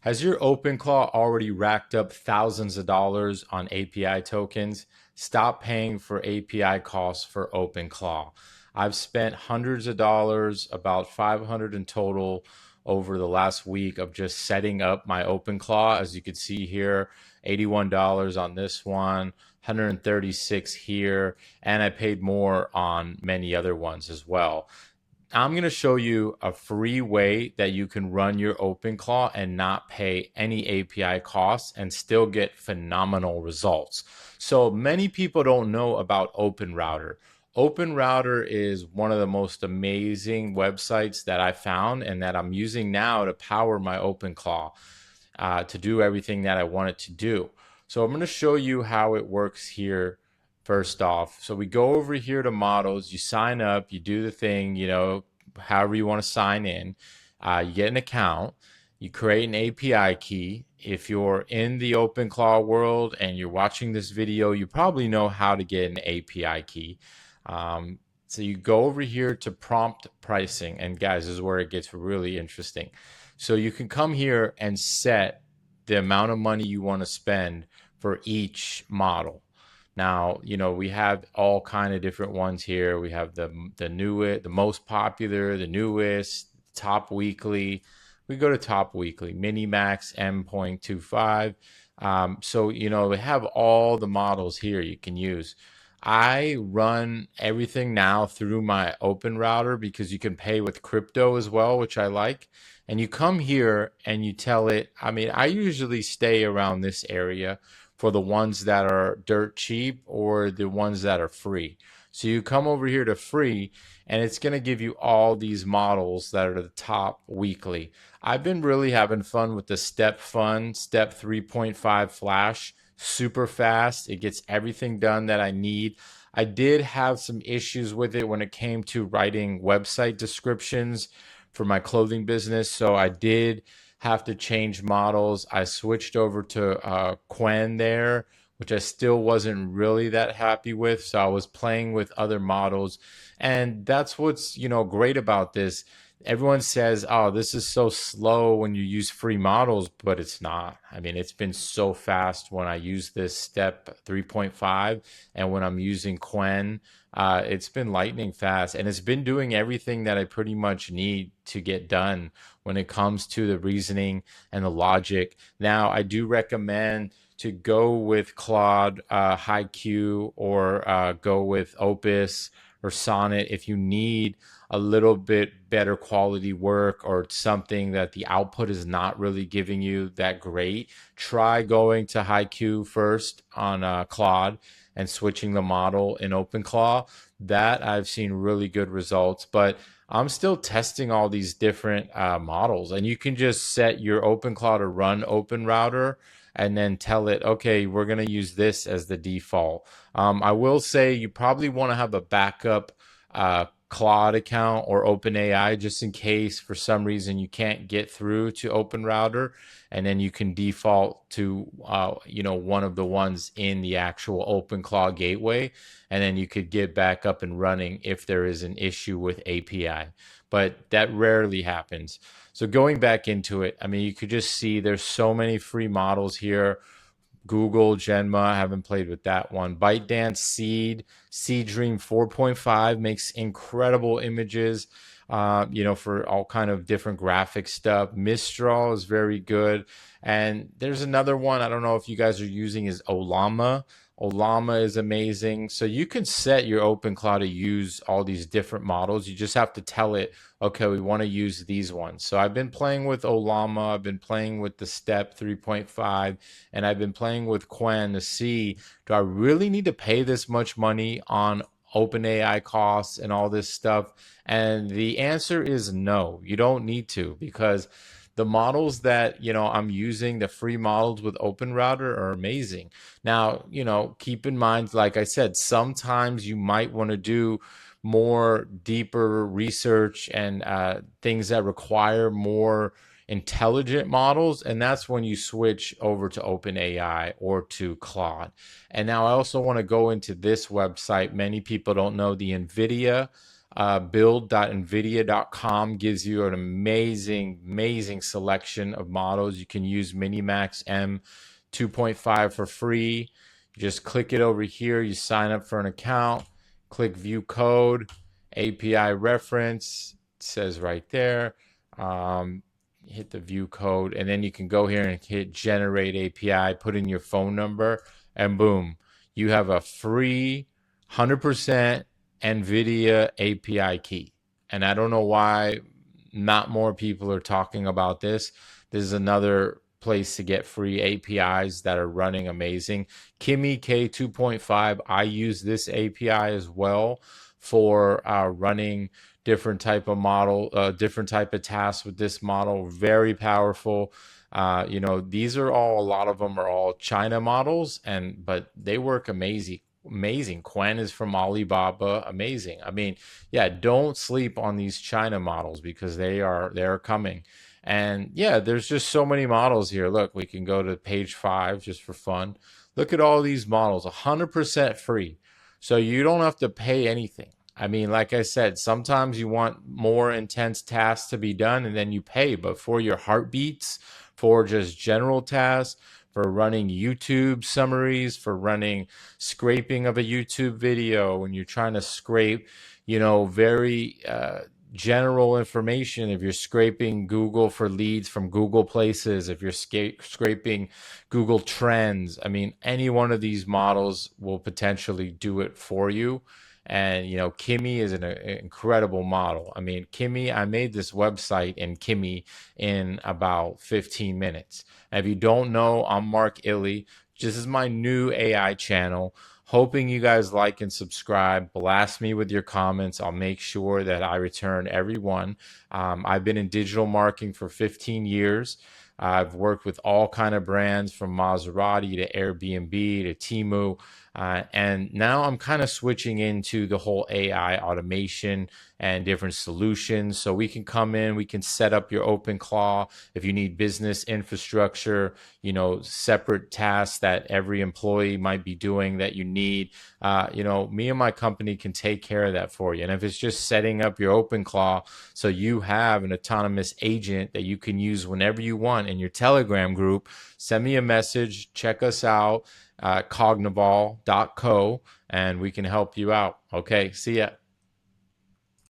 Has your OpenClaw already racked up thousands of dollars on API tokens? Stop paying for API costs for OpenClaw. I've spent hundreds of dollars, about 500 in total, over the last week of just setting up my OpenClaw. As you can see here, $81 on this one, 136 here, and I paid more on many other ones as well. I'm going to show you a free way that you can run your OpenClaw and not pay any API costs and still get phenomenal results. So many people don't know about OpenRouter. OpenRouter is one of the most amazing websites that I found and that I'm using now to power my OpenClaw to do everything that I want it to do. So I'm going to show you how it works here first off. So we go over here to models, you sign up, you do the thing, however you want to sign in. You get an account, you create an API key. If you're in the OpenClaw world and you're watching this video, you probably know how to get an API key. So you go over here to prompt pricing, and guys, this is where it gets really interesting. So you can come here and set the amount of money you want to spend for each model. Now, we have all kind of different ones here. We have the newest, the most popular, the newest, top weekly. We go to top weekly, MiniMax M.25. So, we have all the models here you can use. I run everything now through my OpenRouter because you can pay with crypto as well, which I like. And you come here and you tell it, I usually stay around this area for the ones that are dirt cheap or the ones that are free. So you come over here to free and it's going to give you all these models that are the top weekly. I've been really having fun with the Step 3.5 Flash. Super fast. It gets everything done that I need. I did have some issues with it when it came to writing website descriptions for my clothing business. So I did have to change models. I switched over to Qwen there, which I still wasn't really that happy with. So I was playing with other models. And that's what's, great about this. Everyone says, oh, this is so slow when you use free models, but it's not. It's been so fast when I use this Step 3.5 and when I'm using Qwen, it's been lightning fast and it's been doing everything that I pretty much need to get done when it comes to the reasoning and the logic. Now, I do recommend to go with Claude HiQ or go with Opus or Sonnet if you need a little bit better quality work or something that the output is not really giving you that great. Try going to HiQ first on Claude and switching the model in OpenClaw. That I've seen really good results, but I'm still testing all these different models, and you can just set your OpenClaw to run OpenRouter and then tell it, okay, we're going to use this as the default. I will say you probably want to have a backup Claude account or OpenAI just in case for some reason you can't get through to OpenRouter, and then you can default to one of the ones in the actual OpenClaw gateway, and then you could get back up and running if there is an issue with API, but that rarely happens. So going back into it, you could just see there's so many free models here. Google, Genma, I haven't played with that one. ByteDance, Seed Dream 4.5 makes incredible images, for all kind of different graphic stuff. Mistral is very good. And there's another one, I don't know if you guys are using, is Ollama. Ollama is amazing. So you can set your OpenClaw to use all these different models. You just have to tell it, okay, we want to use these ones. So I've been playing with Ollama, I've been playing with the Step 3.5, and I've been playing with Qwen to see, do I really need to pay this much money on OpenAI costs and all this stuff? And the answer is no, you don't need to, because the models that I'm using, the free models with OpenRouter, are amazing. Now, keep in mind, like I said, sometimes you might want to do more deeper research and things that require more intelligent models, and that's when you switch over to OpenAI or to Claude. And now I also want to go into this website. Many people don't know the NVIDIA build.nvidia.com gives you an amazing selection of models. You can use MiniMax M 2.5 for free. You just click it over here. You sign up for an account, click view code, API reference. It says right there. Hit the view code, and then you can go here and hit generate API, put in your phone number, and boom, you have a free 100% NVIDIA API key. And I don't know why not more people are talking about this. This is another place to get free APIs that are running amazing. Kimi K 2.5, I use this API as well for running different type of model, different type of tasks with this model. Very powerful. You know, these are all, a lot of them are all China models, but they work amazing. Qwen is from Alibaba. Amazing. I mean, yeah, don't sleep on these China models because they're coming. And yeah, there's just so many models here. Look, we can go to page 5 just for fun. Look at all these models, 100% free. So you don't have to pay anything. I mean, like I said, sometimes you want more intense tasks to be done and then you pay, but for your heartbeats, for just general tasks, for running YouTube summaries, for running scraping of a YouTube video, when you're trying to scrape, you know, very general information. If you're scraping Google for leads from Google Places, if you're scraping Google Trends, I mean, any one of these models will potentially do it for you. And you know, Kimi is an incredible model. I mean, Kimi, I made this website in Kimi in about 15 minutes. And if you don't know, I'm Mark Illy. This is my new AI channel. Hoping you guys like and subscribe. Blast me with your comments. I'll make sure that I return every one. I've been in digital marketing for 15 years. I've worked with all kind of brands from Maserati to Airbnb to Temu. And now I'm kind of switching into the whole AI automation and different solutions. So we can come in, we can set up your OpenClaw if you need business infrastructure, you know, separate tasks that every employee might be doing that you need. You know, me and my company can take care of that for you. And if it's just setting up your OpenClaw so you have an autonomous agent that you can use whenever you want in your Telegram group, send me a message, check us out. Cognival.co, and we can help you out. Okay, see ya.